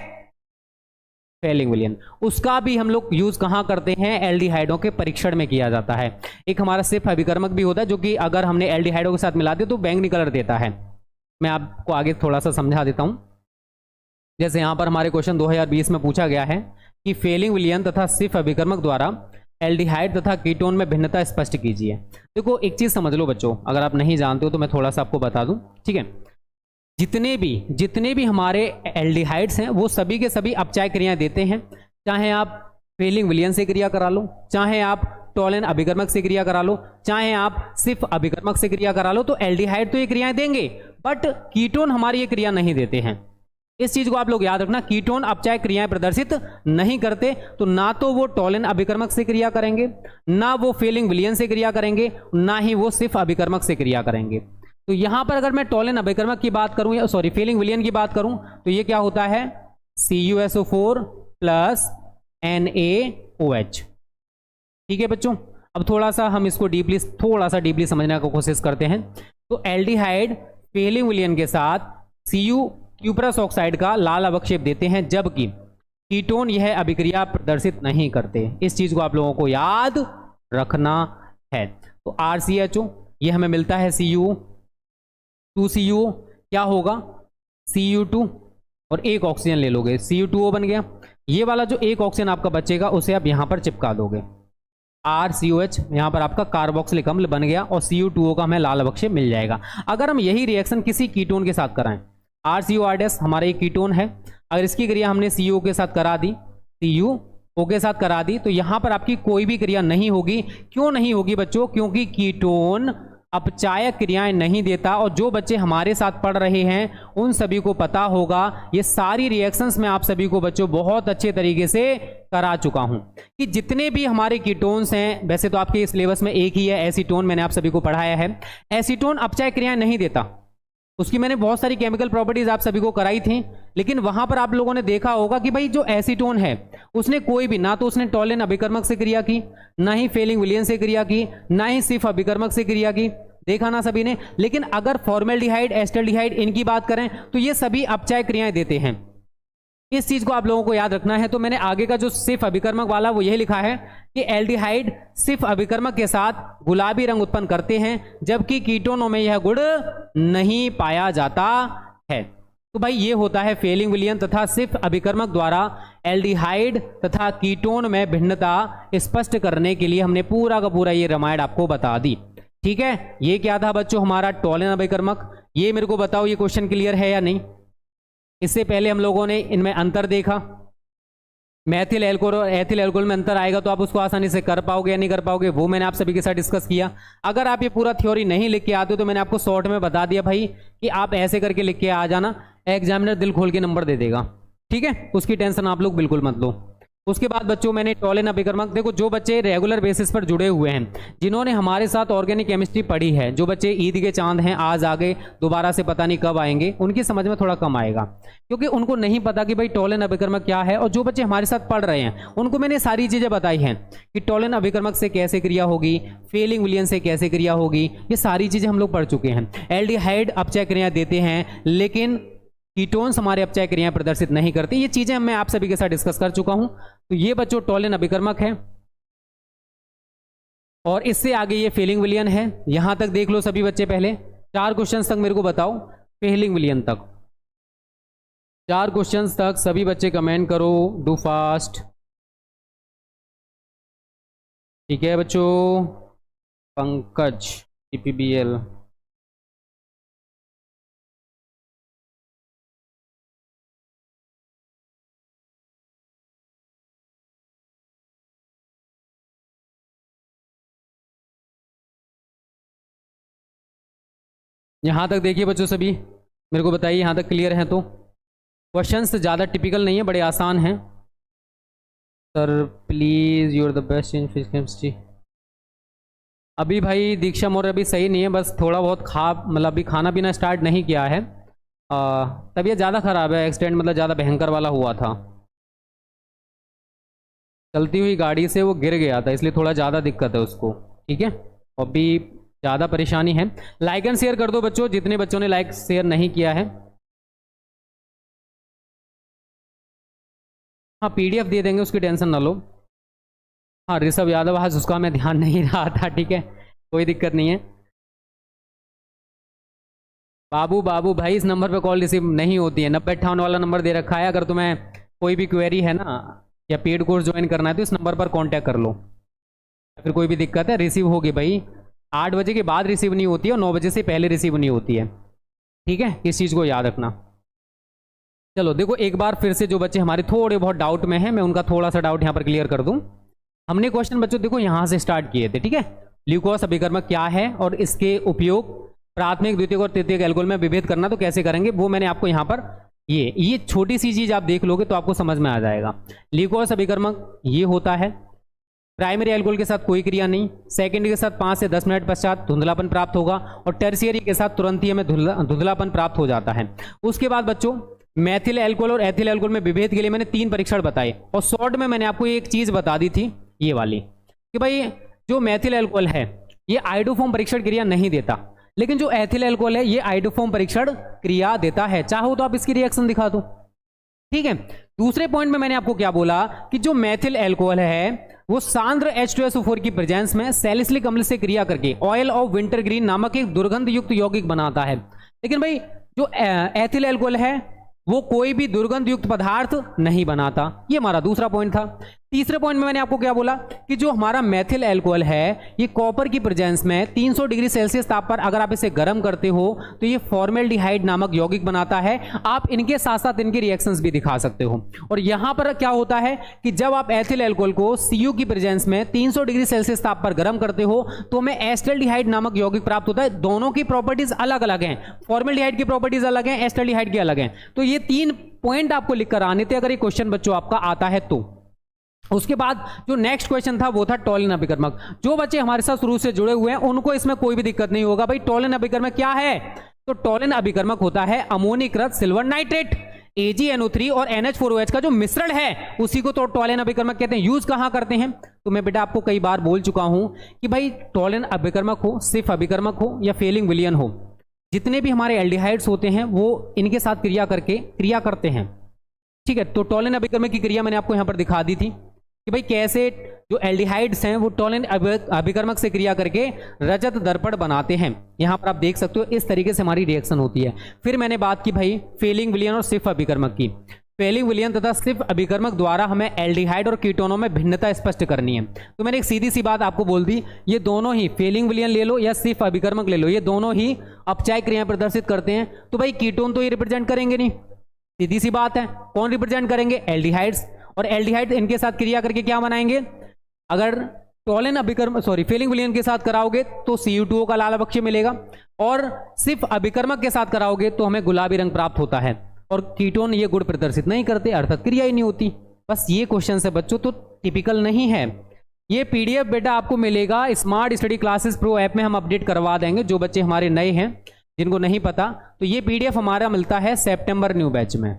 फेलिंग विलयन। उसका भी हम लोग यूज कहां करते हैं? एल्डिहाइडों के परीक्षण में किया जाता है। एक हमारा सिर्फ अभिकर्मक भी होता है जो कि अगर हमने एल्डिहाइडों के साथ मिला दिया तो बैंगनी कलर देता है। मैं आपको आगे थोड़ा सा समझा देता हूं। जैसे यहां पर हमारे क्वेश्चन 2020 में पूछा गया है कि फेलिंग विलयन तथा सिर्फ अभिकर्मक द्वारा एल्डिहाइड तथा कीटोन में भिन्नता स्पष्ट कीजिए। देखो एक चीज समझ लो बच्चों, अगर आप नहीं जानते हो तो मैं थोड़ा सा आपको बता दूं, ठीक है। जितने भी हमारे एल्डिहाइड्स हैं वो सभी के सभी अपचाय क्रियाएं देते हैं। चाहे आप फेलिंग विलयन से क्रिया करा लो, चाहे आप टॉलन अभिकर्मक से क्रिया करा लो, चाहे आप सिर्फ अभिकर्मक से क्रिया करा लो, तो एल्डिहाइड तो ये क्रियाएं देंगे बट कीटोन हमारी ये क्रिया नहीं देते हैं। इस चीज को आप लोग याद रखना, कीटोन अपचाय क्रियाएं प्रदर्शित नहीं करते, तो ना तो वो टॉलन अभिकर्मक से क्रिया करेंगे, ना वो फेलिंग विलयन से क्रिया करेंगे, ना ही वो सिर्फ अभिकर्मक से क्रिया करेंगे। तो यहां पर अगर मैं टॉलन अभिकर्मक की बात करूं या सॉरी फेलिंग विलयन की बात करूं तो ये क्या होता है? CuSO4 plus NaOH। ठीक है बच्चों, अब थोड़ा सा हम इसको डीपली समझने की कोशिश करते हैं। तो एल्डिहाइड फेलिंग विलयन के साथ Cu क्यूपरस ऑक्साइड का लाल अवक्षेप देते हैं, जबकि कीटोन यह अभिक्रिया प्रदर्शित नहीं करते। इस चीज को आप लोगों को याद रखना है। तो RCHO ये हमें मिलता है Cu2Cu, क्या होगा? Cu2 और एक ऑक्सीजन ले लोगे, Cu2O बन गया। ये वाला जो एक ऑक्सीजन आपका बचेगा उसे आप यहां पर चिपका दोगे, RCOH, यहां पर आपका कार्बोक्सिलिक अम्ल बन गया और Cu2O का हमें लाल अवक्षेप मिल जाएगा। अगर हम यही रिएक्शन किसी कीटोन के साथ कराएं, RCOR- हमारा एक कीटोन है, अगर इसकी क्रिया हमने CO के साथ करा दी, CuO के साथ करा दी, तो यहां पर आपकी कोई भी क्रिया नहीं होगी। क्यों नहीं होगी बच्चों? क्योंकि कीटोन अपचायक क्रियाएं नहीं देता, और जो बच्चे हमारे साथ पढ़ रहे हैं उन सभी को पता होगा ये सारी रिएक्शंस में आप सभी को बच्चों बहुत अच्छे तरीके से करा चुका हूं कि जितने भी हमारे कीटोन्स हैं, वैसे तो आपके सिलेबस में एक ही है एसीटोन, मैंने आप सभी को पढ़ाया है। एसीटोन अपचायक क्रियाएं नहीं देता, उसकी मैंने बहुत सारी केमिकल प्रॉपर्टीज आप सभी को कराई थी, लेकिन वहां पर आप लोगों ने देखा होगा कि भाई जो एसीटोन है उसने कोई भी, ना तो उसने टॉलिन अभिकर्मक से क्रिया की, ना ही फेलिंग विलियन से क्रिया की, ना ही सिर्फ अभिकर्मक से क्रिया की, देखा ना सभी ने। लेकिन अगर फॉर्मेल्डिहाइड, एस्टल्डिहाइड इनकी बात करें तो ये सभी अपचायक क्रियाएं देते हैं। इस चीज को आप लोगों को याद रखना है। तो मैंने आगे का जो सिर्फ अभिकर्मक वाला वो यही लिखा है कि एल्डिहाइड सिर्फ अभिकर्मक के साथ गुलाबी रंग उत्पन्न करते हैं, जबकि कीटोनों में यह गुण नहीं पाया जाता है। तो भाई ये होता है फेलिंग विलियन तथा सिर्फ अभिकर्मक द्वारा एल्डिहाइड तथा कीटोन में भिन्नता स्पष्ट करने के लिए हमने पूरा का पूरा ये रामायण आपको बता दी। ठीक है, ये क्या था बच्चों हमारा टॉलिन अभिकर्मक। ये मेरे को बताओ ये क्वेश्चन क्लियर है या नहीं। इससे पहले हम लोगों ने इनमें अंतर देखा, मैथिल एल्कोहल और एथिल एल्कोहल में अंतर आएगा तो आप उसको आसानी से कर पाओगे या नहीं कर पाओगे, वो मैंने आप सभी के साथ डिस्कस किया। अगर आप ये पूरा थ्योरी नहीं लिख के आते हो तो मैंने आपको शॉर्ट में बता दिया भाई कि आप ऐसे करके लिख के आ जाना, एग्जामिनर दिल खोल के नंबर दे देगा। ठीक है, उसकी टेंशन आप लोग बिल्कुल मत लो। उसके बाद बच्चों मैंने टॉलिन अभिकर्मक, देखो जो बच्चे रेगुलर बेसिस पर जुड़े हुए हैं, जिन्होंने हमारे साथ ऑर्गेनिक केमिस्ट्री पढ़ी है, जो बच्चे ईद के चांद हैं, आज आगे दोबारा से पता नहीं कब आएंगे, उनकी समझ में थोड़ा कम आएगा क्योंकि उनको नहीं पता कि भाई टॉलिन अभिकर्मक क्या है। और जो बच्चे हमारे साथ पढ़ रहे हैं उनको मैंने सारी चीजें बताई हैं कि टॉलिन अभिकर्मक से कैसे क्रिया होगी, फेलिंग विलियन से कैसे क्रिया होगी, ये सारी चीजें हम लोग पढ़ चुके हैं। एल्डिहाइड अपचय क्रिया देते हैं लेकिन कीटोन्स हमारे अपचय क्रियाएं प्रदर्शित नहीं करते, ये चीजें मैं आप सभी के साथ डिस्कस कर चुका हूं। तो ये बच्चों टॉलिन अभिकर्मक है और इससे आगे ये फेलिंग विलियन है। यहां तक देख लो सभी बच्चे, पहले 4 क्वेश्चंस तक मेरे को बताओ, फेलिंग विलियन तक 4 क्वेश्चंस तक सभी बच्चे कमेंट करो, डू फास्ट। ठीक है बच्चों, पंकज टीपीबीएल, यहां तक देखिए बच्चों सभी, मेरे को बताइए यहां तक क्लियर है। तो क्वेश्चंस ज़्यादा टिपिकल नहीं है, बड़े आसान हैं। Sir please you are the best in physics chemistry. अभी भाई दीक्षा मौर्य अभी सही नहीं है, बस थोड़ा बहुत मतलब अभी खाना पीना स्टार्ट नहीं किया है। तबीयत ज़्यादा ख़राब है, एक्सीडेंट मतलब ज़्यादा भयंकर वाला हुआ था, चलती हुई गाड़ी से वो गिर गया था, इसलिए थोड़ा ज़्यादा दिक्कत है उसको। ठीक है, अभी ज़्यादा परेशानी है। लाइक एंड शेयर कर दो बच्चों, जितने बच्चों ने लाइक शेयर नहीं किया है। हाँ पीडीएफ दे देंगे, उसकी टेंशन ना लो। हाँ ऋषभ यादव, आज उसका मैं ध्यान नहीं रहा था। ठीक है, कोई दिक्कत नहीं है। बाबू भाई इस नंबर पे कॉल रिसीव नहीं होती है, 9058 वाला नंबर दे रखा है। अगर तुम्हें कोई भी क्वेरी है ना या पेड कोर्स ज्वाइन करना है तो इस नंबर पर कॉन्टैक्ट कर लो। फिर कोई भी दिक्कत है रिसीव होगी भाई, 8 बजे के बाद रिसीव नहीं होती है और 9 बजे से पहले रिसीव नहीं होती है। ठीक है, इस चीज़ को याद रखना। चलो देखो एक बार फिर से जो बच्चे हमारे थोड़े बहुत डाउट में हैं, मैं उनका थोड़ा सा डाउट यहाँ पर क्लियर कर दूं। हमने क्वेश्चन बच्चों देखो यहाँ से स्टार्ट किए थे। ठीक है, ल्यूकोस अभिकर्मक क्या है और इसके उपयोग प्राथमिक, द्वितीयक और तृतीयक एल्कोहल में विभेद करना तो कैसे करेंगे, वो मैंने आपको यहाँ पर ये छोटी सी चीज आप देख लोगे तो आपको समझ में आ जाएगा। ल्यूकोस अभिकर्मक ये होता है, प्राइमरी एल्कोहल के साथ कोई क्रिया नहीं, सेकेंडरी के साथ 5 से 10 मिनट पश्चात धुंधलापन प्राप्त होगा और टर्शियरी के साथ तुरंत ही हमें धुंधलापन प्राप्त हो जाता है। उसके बाद बच्चों मैथिल एल्कोहल और एथिल एल्कोहल में विभेद के लिए मैंने 3 परीक्षण बताए और शॉर्ट में मैंने आपको एक चीज बता दी थी ये वाली कि भाई जो मैथिल एल्कोहल है ये आइडोफॉर्म परीक्षण क्रिया नहीं देता, लेकिन जो एथिल एल्कोहल है ये आइडोफॉर्म परीक्षण क्रिया देता है। चाहो तो आप इसकी रिएक्शन दिखा दो। ठीक है, दूसरे पॉइंट में मैंने आपको क्या बोला कि जो मैथिल एल्कोहल है वो सांद्र H2SO4 की प्रेजेंस में सैलिसिलिक अम्ल से क्रिया करके ऑयल ऑफ विंटरग्रीन नामक एक दुर्गंध युक्त यौगिक बनाता है। लेकिन भाई जो एथिल एल्कोहल है वो कोई भी दुर्गंध युक्त पदार्थ नहीं बनाता। ये हमारा दूसरा पॉइंट था। तीसरे पॉइंट में मैंने आपको क्या बोला कि जो हमारा मेथिल अल्कोहल है ये कॉपर की प्रेजेंस में 300 डिग्री सेल्सियस ताप पर अगर आप इसे गर्म करते हो तो ये फॉर्मेल्डिहाइड नामक यौगिक बनाता है। आप इनके साथ साथ इनके रिएक्शंस भी दिखा सकते हो। और यहां पर क्या होता है कि जब आप एथिल अल्कोहल को Cu की प्रेजेंस में 300 डिग्री सेल्सियस ताप पर गर्म करते हो तो हमें एस्टल्डिहाइड नामक यौगिक प्राप्त होता है। दोनों की प्रॉपर्टीज अलग अलग हैं, फॉर्मेल्डिहाइड की प्रॉपर्टीज अलग हैं, एस्टल्डिहाइड की अलग हैं। तो ये 3 पॉइंट आपको लिखकर आने थे अगर ये क्वेश्चन बच्चों आपका आता है तो। उसके बाद जो नेक्स्ट क्वेश्चन था वो था टॉलिन अभिकर्मक। जो बच्चे हमारे साथ शुरू से जुड़े हुए हैं उनको इसमें कोई भी दिक्कत नहीं होगा। भाई टॉलिन अभिकर्मक क्या है? तो टॉलिन अभिकर्मक होता है अमोनीकृत सिल्वर नाइट्रेट, AgNO3 और NH4OH का जो मिश्रण है उसी को तो टॉलिन अभिकर्मक कहते हैं। यूज कहां करते हैं? तो मैं बेटा आपको कई बार बोल चुका हूं कि भाई टॉलिन अभिकर्मक हो, सिर्फ अभिकर्मक हो या फेलिंग विलयन हो, जितने भी हमारे एल्डिहाइड्स होते हैं वो इनके साथ क्रिया करके क्रिया करते हैं। ठीक है, तो टॉलिन अभिकर्मक की क्रिया मैंने आपको यहां पर दिखा दी थी कि भाई कैसे जो एल्डिहाइड्स हैं वो टॉलिन अभिकर्मक से क्रिया करके रजत दर्पण बनाते हैं। यहां पर आप देख सकते हो इस तरीके से हमारी रिएक्शन होती है। फिर मैंने बात की भाई फेलिंग विलयन और सिर्फ अभिकर्मक की। फेलिंग विलयन तथा सिर्फ अभिकर्मक द्वारा हमें एल्डिहाइड और कीटोनों में भिन्नता स्पष्ट करनी है। तो मैंने एक सीधी सी बात आपको बोल दी, ये दोनों ही फेलिंग विलयन ले लो या सिर्फ अभिकर्मक ले लो, ये दोनों ही अपचायक क्रिया प्रदर्शित करते हैं। तो भाई कीटोन तो ये रिप्रेजेंट करेंगे नहीं, सीधी सी बात है। कौन रिप्रेजेंट करेंगे? एल्डिहाइड्स। और एल्डिहाइड इनके साथ क्रिया करके क्या बनाएंगे? अगर टॉलिन अभिकर्मक फेलिंग विलयन के साथ कराओगे तो Cu2O का लाल अवक्षय मिलेगा, और सिर्फ अभिकर्मक के साथ कराओगे तो हमें गुलाबी रंग प्राप्त होता है। और कीटोन ये गुण प्रदर्शित नहीं करते, अर्थात क्रिया ही नहीं होती। बस ये क्वेश्चन है बच्चों, तो टिपिकल नहीं है। ये PDF बेटा आपको मिलेगा smart study classes pro app में, हम अपडेट करवा देंगे। जो बच्चे हमारे नए हैं जिनको नहीं पता, तो ये PDF हमारा मिलता है सितंबर न्यू बैच में।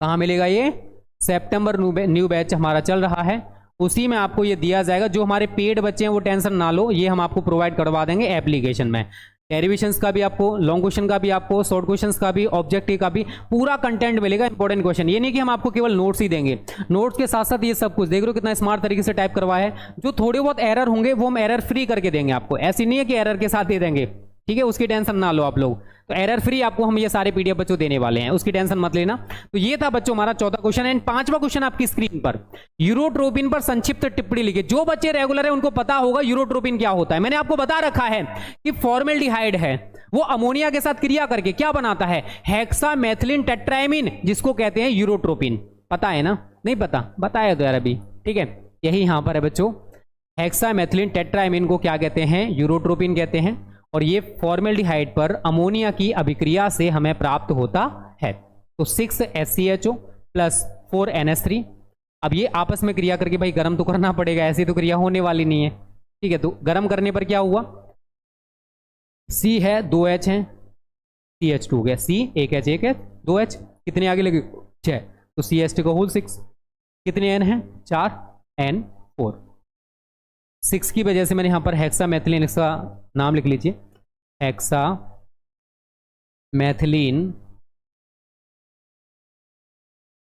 कहां मिलेगा? ये सितंबर न्यू बैच हमारा चल रहा है, उसी में आपको ये दिया जाएगा। जो हमारे पेड बच्चे हैं वो टेंशन ना लो, ये हम आपको प्रोवाइड करवा देंगे एप्लीकेशन में। डेरिवेशंस का भी आपको, लॉन्ग क्वेश्चन का भी आपको, शॉर्ट क्वेश्चंस का भी, ऑब्जेक्टिव का भी पूरा कंटेंट मिलेगा। इंपॉर्टेंट क्वेश्चन, ये नहीं कि हम आपको केवल नोट्स ही देंगे, नोट्स के साथ साथ ये सब कुछ। देख रहे हो कितना स्मार्ट तरीके से टाइप करवाया है। जो थोड़े बहुत एरर होंगे वो हम एरर फ्री करके देंगे आपको, ऐसी नहीं है कि एरर के साथ दे देंगे। ठीक है, उसकी टेंशन ना लो आप लोग। तो एरर फ्री आपको हम ये सारे PDF बच्चों देने वाले हैं, उसकी टेंशन मत लेना। तो ये था बच्चों हमारा चौथा क्वेश्चन। एंड पांचवा क्वेश्चन आपकी स्क्रीन पर, यूरोट्रोपिन पर संक्षिप्त टिप्पणी लिखिए। जो बच्चे रेगुलर है उनको पता होगा यूरोट्रोपिन क्या होता है। मैंने आपको बता रखा है कि फॉर्मेल्डिहाइड है, वो अमोनिया के साथ क्रिया करके क्या बनाता है? हेक्सामेथिलीन टेट्राएमीन, जिसको कहते हैं यूरोट्रोपिन। पता है ना? नहीं पता? बताया तो यार अभी। ठीक है, यही यहां पर है बच्चों। हेक्सामेथिलीन टेट्राएमीन को क्या कहते हैं? यूरोट्रोपिन कहते हैं। और ये फॉर्मेल्डिहाइड पर अमोनिया की अभिक्रिया से हमें प्राप्त होता है। तो 6HCHO प्लस 4NH3। अब ये आपस में क्रिया करके भाई गर्म तो करना पड़ेगा, ऐसी तो क्रिया होने वाली नहीं है। ठीक है, तो गर्म करने पर क्या हुआ? C है, 2H है, CH2 हो गया। C 1H 1H 2H, कितने आगे लगे? 6। तो CH2 का होल 6। कितने N है? 4 N 4। 6 की वजह से मैंने यहां पर हेक्सामेथिलीन, इसका नाम लिख लीजिए, हेक्सामेथिलीन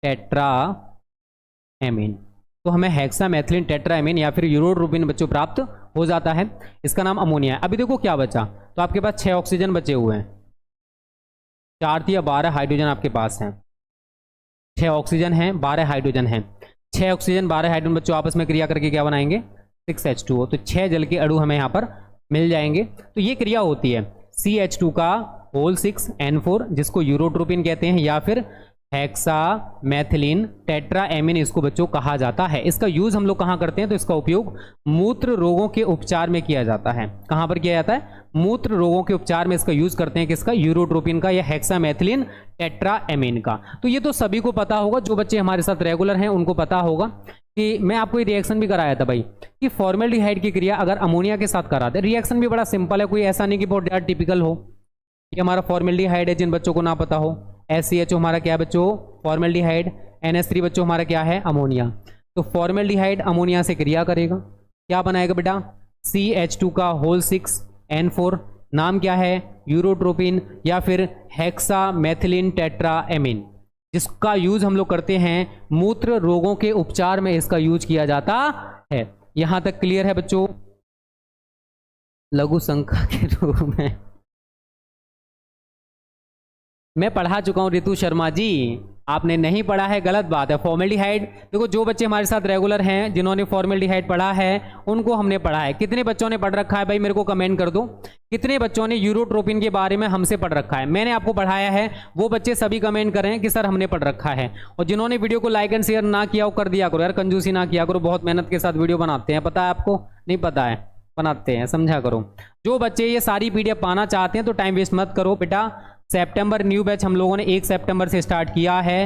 टेट्राएमीन। तो हमें हेक्सामेथिलीन टेट्राएमीन या फिर यूरोट्रोपिन बच्चों प्राप्त हो जाता है। इसका नाम अमोनिया है। अभी देखो क्या बचा, तो आपके पास 6 ऑक्सीजन बचे हुए हैं, 4 या 12 हाइड्रोजन आपके पास हैं। 6 ऑक्सीजन हैं, 12 हाइड्रोजन हैं। 6 ऑक्सीजन 12 हाइड्रोजन बच्चों आपस में क्रिया करके क्या बनाएंगे? 6H2O। तो 6 जल के अणु हमें यहाँ पर मिल जाएंगे। तो ये क्रिया होती है CH2 का होल 6 N4, जिसको यूरोट्रोपिन कहते हैं, या फिर हेक्सामेथिलीन टेट्राएमीन इसको बच्चों कहा जाता है। इसका यूज हम लोग कहाँ करते हैं? तो इसका उपयोग मूत्र रोगों के उपचार में किया जाता है। कहाँ पर किया जाता है? मूत्र रोगों के उपचार में इसका यूज करते हैं। किसका? यूरोट्रोपिन का या हेक्सामेथिलीन टेट्राएमीन का। तो ये तो सभी को पता होगा, जो बच्चे हमारे साथ रेगुलर हैं उनको पता होगा कि मैं आपको ये रिएक्शन भी कराया था भाई कि फॉर्मेल्डिहाइड की क्रिया अगर अमोनिया के साथ कराते, रिएक्शन भी बड़ा सिंपल है, कोई ऐसा नहीं कि बहुत ज़्यादा टिपिकल हो। ये हमारा फॉर्मेल्डिहाइड है, जिन बच्चों को ना पता हो। HCHO हमारा क्या है बच्चों? फॉर्मेल्डिहाइड। NH3 बच्चों हमारा क्या है? अमोनिया। तो फॉर्मेल्डिहाइड अमोनिया से क्रिया करेगा, क्या बनाएगा बेटा? CH2 का होल 6 N4। नाम क्या है? यूरोट्रोपिन या फिर हेक्सामेथिलीन टेट्राएमीन, जिसका यूज हम लोग करते हैं मूत्र रोगों के उपचार में, इसका यूज किया जाता है। यहां तक क्लियर है बच्चों? लघु संख्या के रूप में मैं पढ़ा चुका हूँ रितु शर्मा जी, आपने नहीं पढ़ा है, गलत बात है। फॉर्मेल्डिहाइड, देखो जो बच्चे हमारे साथ रेगुलर हैं जिन्होंने फॉर्मेल्डिहाइड पढ़ा है उनको हमने पढ़ा है। कितने बच्चों ने पढ़ रखा है भाई, मेरे को कमेंट कर दो। कितने बच्चों ने यूरोट्रोपिन के बारे में हमसे पढ़ रखा है, मैंने आपको पढ़ाया है, वो बच्चे सभी कमेंट करें कि सर हमने पढ़ रखा है। और जिन्होंने वीडियो को लाइक एंड शेयर ना किया वो कर दिया करो यार, कंजूसी ना किया करो, बहुत मेहनत के साथ वीडियो बनाते हैं, पता है आपको? नहीं पता है, बनाते हैं, समझा करो। जो बच्चे ये सारी पीडीएफ पाना चाहते हैं तो टाइम वेस्ट मत करो बेटा। सितंबर न्यू बैच हम लोगों ने 1 सितंबर से स्टार्ट किया है,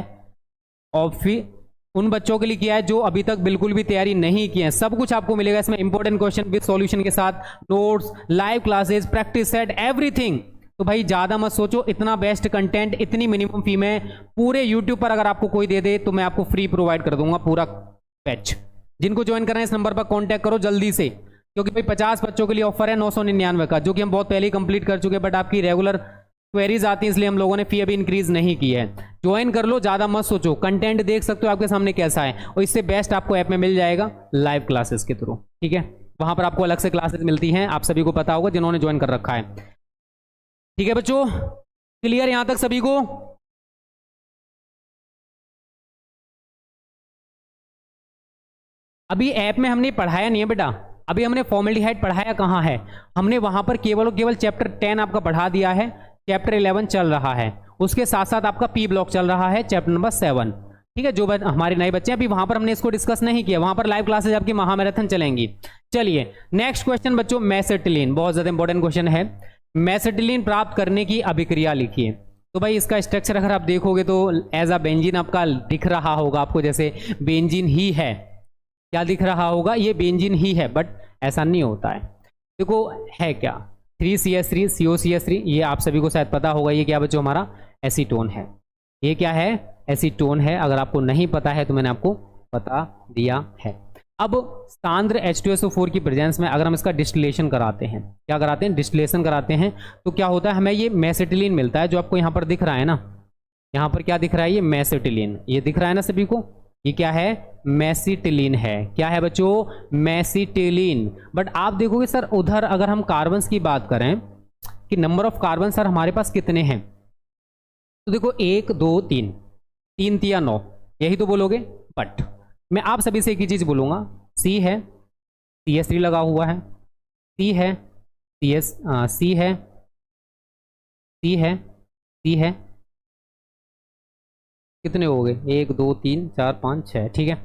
और फिर उन बच्चों के लिए किया है जो अभी तक बिल्कुल भी तैयारी नहीं की है। सब कुछ आपको मिलेगा इसमें, इंपॉर्टेंट क्वेश्चन विद सॉल्यूशन के साथ, notes, live classes, practice set, everything. तो भाई ज्यादा मत सोचो, इतना बेस्ट कंटेंट इतनी मिनिमम फी में पूरे यूट्यूब पर अगर आपको कोई दे दे तो मैं आपको फ्री प्रोवाइड कर दूंगा पूरा बैच। जिनको ज्वाइन करना है इस नंबर पर कॉन्टैक्ट करो जल्दी से, क्योंकि भाई 50 बच्चों के लिए ऑफर है 999 का, जो कि हम बहुत पहले ही कंप्लीट कर चुके हैं, बट आपकी रेगुलर क्वेरीज आती है इसलिए हम लोगों ने फी अभी इंक्रीज नहीं की है। ज्वाइन कर लो, ज्यादा मत सोचो, कंटेंट देख सकते हो आपके सामने कैसा है, और इससे बेस्ट आपको ऐप में मिल जाएगा लाइव क्लासेस के थ्रू, ठीक है? वहां पर आपको अलग से क्लासेस मिलती हैं, आप सभी को पता होगा जिन्होंने ज्वाइन कर रखा है। ठीक है बच्चों, क्लियर यहां तक सभी को? अभी ऐप में हमने पढ़ाया नहीं है बेटा, अभी हमने फॉर्मेल्डिहाइड पढ़ाया कहाँ है, हमने वहां पर केवल और केवल चैप्टर 10 आपका पढ़ा दिया है, चैप्टर 11 चल रहा है, उसके साथ साथ आपका पी ब्लॉक चल रहा है, चैप्टर नंबर 7, ठीक है? जो हमारे नए बच्चे हैं अभी वहां पर हमने इसको डिस्कस नहीं किया, वहां पर लाइव क्लासेज आपकी महामैराथन चलेंगी। चलिए नेक्स्ट क्वेश्चन बच्चों, मेसेटिलीन, बहुत ज्यादा इंपॉर्टेंट क्वेश्चन है। मेसेटिलीन प्राप्त करने की अभिक्रिया लिखिए। तो भाई इसका स्ट्रक्चर अगर आप देखोगे तो एज अ बेंजीन आपका दिख रहा होगा आपको, जैसे बेंजीन ही है, क्या दिख रहा होगा, ये बेंजीन ही है, बट ऐसा नहीं होता है। देखो है क्या, 3CS3 COCS3, ये आप सभी को शायद पता होगा, ये क्या बच्चों हमारा एसीटोन है। ये क्या है, एसीटोन है। अगर आपको नहीं पता है तो मैंने आपको बता दिया है। अब सांद्र H2SO4 की प्रेजेंस में अगर हम इसका डिस्टिलेशन कराते हैं, क्या कराते हैं, डिस्टिलेशन कराते हैं, तो क्या होता है, हमें ये मेसेटिलीन मिलता है, जो आपको यहाँ पर दिख रहा है ना, यहाँ पर क्या दिख रहा है, ये मेसेटिलीन, ये दिख रहा है ना सभी को, ये क्या है, मेसिटिलीन है। क्या है बच्चों, मेसिटिलीन। बट आप देखोगे सर उधर अगर हम कार्बन्स की बात करें कि नंबर ऑफ कार्बन सर हमारे पास कितने हैं, तो देखो 1 2 3, 3 3 9, यही तो बोलोगे। बट मैं आप सभी से एक ही चीज बोलूंगा, सी है, CS3 लगा हुआ है, सी है, सी है, सी है, सी है, कितने हो गए, 1 2 3 4 5 6, ठीक है?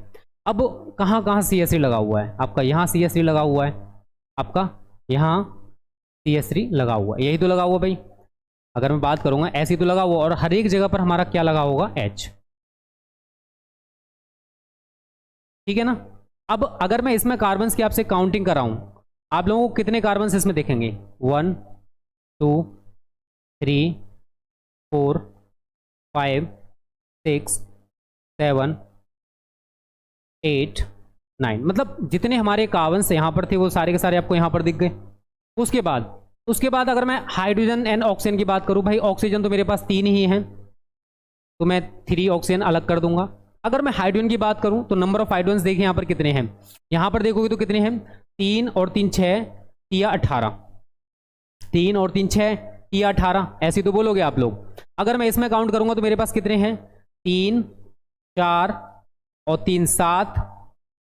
अब कहाँ कहाँ CS3 लगा हुआ है, आपका यहाँ CS3 लगा हुआ है, आपका यहाँ CS3 लगा हुआ है, यही तो लगा हुआ भाई। अगर मैं बात करूंगा ऐसे तो लगा हुआ, और हर एक जगह पर हमारा क्या लगा होगा, H, ठीक है ना? अब अगर मैं इसमें कार्बन्स की आपसे काउंटिंग कराऊं, आप लोगों को कितने कार्बन्स इसमें दिखेंगे, 1 2 3 4 5 6 7 8 9, मतलब जितने हमारे कार्बन्स यहाँ पर थे वो सारे के सारे आपको यहाँ पर दिख गए। उसके बाद अगर मैं हाइड्रोजन एंड ऑक्सीजन की बात करूं, भाई ऑक्सीजन तो मेरे पास 3 ही हैं, तो मैं 3 ऑक्सीजन अलग कर दूंगा। अगर मैं हाइड्रोजन की बात करूं तो नंबर ऑफ हाइड्रोजन देखिए यहाँ पर कितने हैं, यहाँ पर देखोगे तो कितने हैं, 3 और 3 6 या 18, 3 और 3 6 या 18, ऐसे तो बोलोगे आप लोग। अगर मैं इसमें काउंट करूंगा तो मेरे पास कितने हैं, 3 4 और 3 7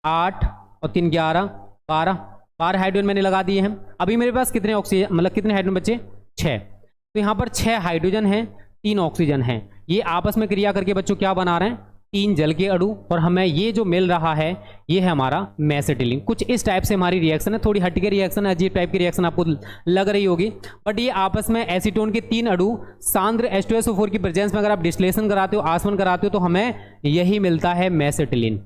8 और 3 11 12 हाइड्रोजन मैंने लगा दिए हैं। अभी मेरे पास कितने ऑक्सीजन, मतलब कितने हाइड्रोजन बचे, 6। तो यहाँ पर 6 हाइड्रोजन हैं, 3 ऑक्सीजन हैं, ये आपस में क्रिया करके बच्चों क्या बना रहे हैं, 3 जल के अणु, और हमें ये जो मिल रहा है ये है हमारा मेसेटिलीन। कुछ इस टाइप से हमारी रिएक्शन है, थोड़ी हटके रिएक्शन, अजीब टाइप की रिएक्शन आपको लग रही होगी, बट ये आपस में एसीटोन के 3 अणु सांद्र H2SO4 की प्रेजेंस में अगर आप डिस्टिलेशन कराते हो, आसवन कराते हो, तो हमें यही मिलता है मेसेटिलीन,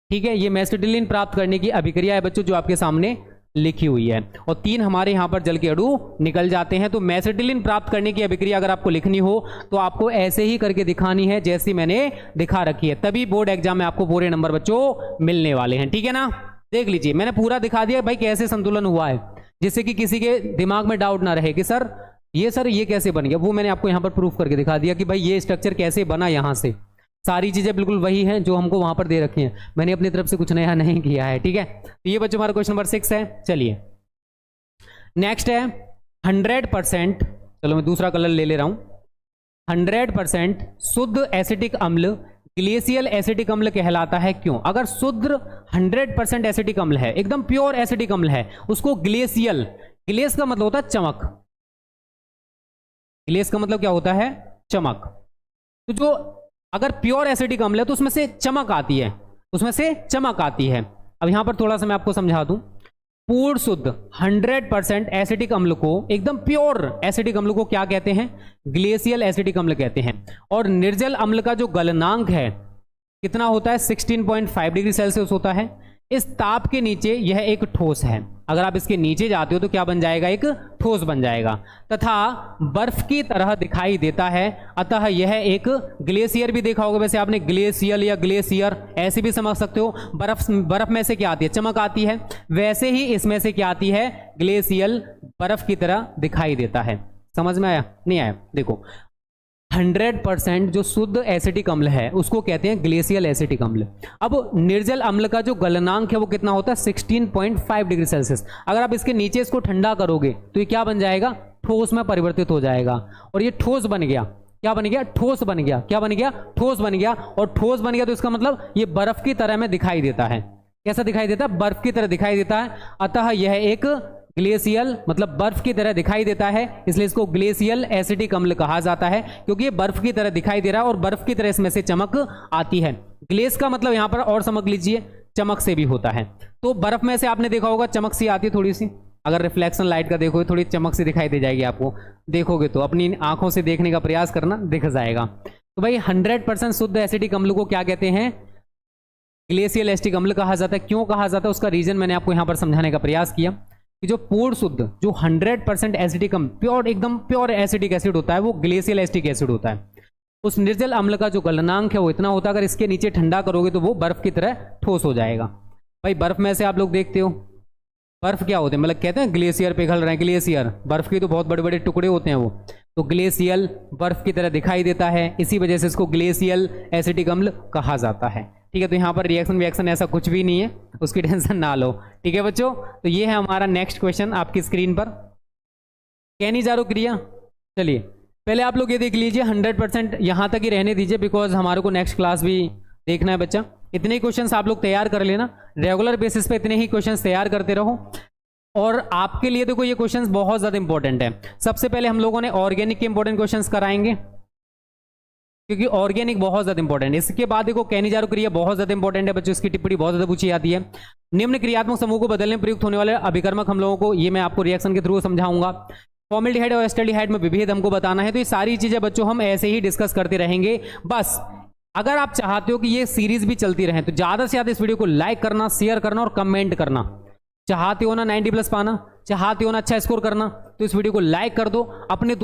ठीक है? ये मेसेटिलीन प्राप्त करने की अभिक्रिया है बच्चों जो आपके सामने लिखी हुई है, और 3 हमारे यहां पर जल के अणु निकल जाते हैं। तो मेसेटिलीन प्राप्त करने की अभिक्रिया अगर आपको लिखनी हो तो आपको ऐसे ही करके दिखानी है जैसी मैंने दिखा रखी है, तभी बोर्ड एग्जाम में आपको पूरे नंबर बच्चों मिलने वाले हैं, ठीक है ना? देख लीजिए मैंने पूरा दिखा दिया भाई कैसे संतुलन हुआ है, जिससे कि किसी के दिमाग में डाउट ना रहे कि सर ये कैसे बन गया, वो मैंने आपको यहां पर प्रूफ करके दिखा दिया कि भाई ये स्ट्रक्चर कैसे बना, यहां से सारी चीजें बिल्कुल वही हैं जो हमको वहां पर दे रखी हैं, मैंने अपनी तरफ से कुछ नया नहीं किया है, ठीक है? तो ये बच्चों हमारा क्वेश्चन नंबर 6 है। चलिए नेक्स्ट है 100%, चलो मैं दूसरा कलर ले रहा हूं, 100% शुद्ध एसिटिक अम्ल ग्लेशियल एसिटिक अम्ल कहलाता है? क्यों? अगर शुद्ध 100% एसिटिक अम्ल है, एकदम प्योर एसिटिक अम्ल है, उसको ग्लेशियल, ग्लेस का मतलब होता है चमक, ग्लेस का मतलब क्या होता है? चमक। तो जो अगर प्योर एसिटिक अम्ल है तो उसमें से चमक आती है, उसमें से चमक आती है। अब यहां पर थोड़ा सा मैं आपको समझा दूं, पूर्ण शुद्ध 100% एसिटिक अम्ल को, एकदम प्योर एसिटिक अम्ल को क्या कहते हैं? ग्लेशियल एसिटिक अम्ल कहते हैं। और निर्जल अम्ल का जो गलनांक है कितना होता है? 16.5 डिग्री सेल्सियस होता है। इस ताप के नीचे यह एक ठोस है, अगर आप इसके नीचे जाते हो तो क्या बन जाएगा? एक ठोस बन जाएगा, तथा बर्फ की तरह दिखाई देता है, अतः यह एक ग्लेशियर भी देखा होगा वैसे आपने, ग्लेशियल या ग्लेशियर ऐसे भी समझ सकते हो। बर्फ में से क्या आती है? चमक आती है। वैसे ही इसमें से क्या आती है? ग्लेशियल, बर्फ की तरह दिखाई देता है। समझ में आया? नहीं आया? देखो 100% जो शुद्ध एसिटिक अम्ल है उसको कहते हैं ग्लेशियल एसिटिक अम्ल। अब निर्जल अम्ल का जो गलनांक है वो कितना होता है? 16.5 डिग्री सेल्सियस। अगर आप इसके नीचे इसको ठंडा करोगे तो ये क्या बन जाएगा? ठोस में परिवर्तित हो जाएगा। और ये ठोस बन गया, क्या बन गया? ठोस बन गया। क्या बन गया? ठोस बन गया। और ठोस बन गया तो इसका मतलब ये बर्फ की तरह में दिखाई देता है। कैसा दिखाई देता है? बर्फ की तरह दिखाई देता है। अतः यह एक ग्लेशियल, मतलब बर्फ की तरह दिखाई देता है, इसलिए इसको ग्लेशियल एसिटिक अम्ल कहा जाता है, क्योंकि ये बर्फ की तरह दिखाई दे रहा है और बर्फ की तरह इसमें से चमक आती है। ग्लेस का मतलब यहां पर और समझ लीजिए, चमक से भी होता है। तो बर्फ में से आपने देखा होगा चमक सी आती है थोड़ी सी, अगर रिफ्लेक्शन लाइट का देखोगे थोड़ी चमक सी दिखाई दे जाएगी आपको, देखोगे तो अपनी आंखों से देखने का प्रयास करना, दिख जाएगा। तो भाई 100% शुद्ध एसिटिक अम्ल को क्या कहते हैं? ग्लेशियल एसिटिक अम्ल कहा जाता है। क्यों कहा जाता है उसका रीजन मैंने आपको यहां पर समझाने का प्रयास किया कि जो पूर्ण शुद्ध, जो 100% एसिटिक अम्ल, प्योर, एकदम प्योर एसिटिक एसिड होता है, वो ग्लेशियल एसिटिक एसिड होता है। उस निर्जल अम्ल का जो गलनांक है वो इतना होता है, अगर इसके नीचे ठंडा करोगे तो वो बर्फ की तरह ठोस हो जाएगा। भाई बर्फ में से आप लोग देखते हो, बर्फ क्या होते हैं? मतलब कहते हैं ग्लेशियर पिघल रहे हैं, ग्लेशियर, बर्फ के तो बहुत बड़े बड़े टुकड़े होते हैं वो, तो ग्लेशियल बर्फ की तरह दिखाई देता है, इसी वजह से इसको ग्लेशियल एसिटिक अम्ल कहा जाता है। ठीक है, तो यहाँ पर रिएक्शन ऐसा कुछ भी नहीं है, उसकी टेंशन ना लो। ठीक है बच्चों, तो ये है हमारा नेक्स्ट क्वेश्चन आपकी स्क्रीन पर, कैनिजारो क्रिया। चलिए पहले आप लोग ये देख लीजिए, 100% यहाँ तक ही रहने दीजिए, बिकॉज हमारे को नेक्स्ट क्लास भी देखना है बच्चा। इतने ही क्वेश्चंस आप लोग तैयार कर लेना, रेगुलर बेसिस पे इतने ही क्वेश्चंस तैयार करते रहो। और आपके लिए देखो ये क्वेश्चंस बहुत ज्यादा इंपॉर्टेंट है। सबसे पहले हम लोगों ने ऑर्गेनिक के इंपॉर्टेंट क्वेश्चंस कराएंगे, क्योंकि ऑर्गेनिक बहुत ज्यादा इंपॉर्टेंट है। इसके बाद देखो कैनिजारो क्रिया बहुत ज्यादा इंपॉर्टेंट है बच्चों, इसकी टिप्पणी बहुत ज्यादा पूछी जाती है। निम्न क्रियात्मक समूह को बदलने में प्रयुक्त होने वाले अभिकर्मक हम लोगों को, ये मैं आपको रिएक्शन के थ्रू समझाऊंगा। फॉर्मेल्डिहाइड और एस्टल्डिहाइड में विभेद हमको बताना है। तो ये सारी चीजें बच्चों हम ऐसे ही डिस्कस करते रहेंगे। बस अगर आप चाहते हो कि ये सीरीज भी चलती रहे तो ज्यादा से ज्यादा इस वीडियो को लाइक करना, शेयर करना और कमेंट करना। चाहते हो ना 90+ पाना, चाहते हो ना अच्छा स्कोर करना, तो इस वीडियो को लाइक कर दो। अपने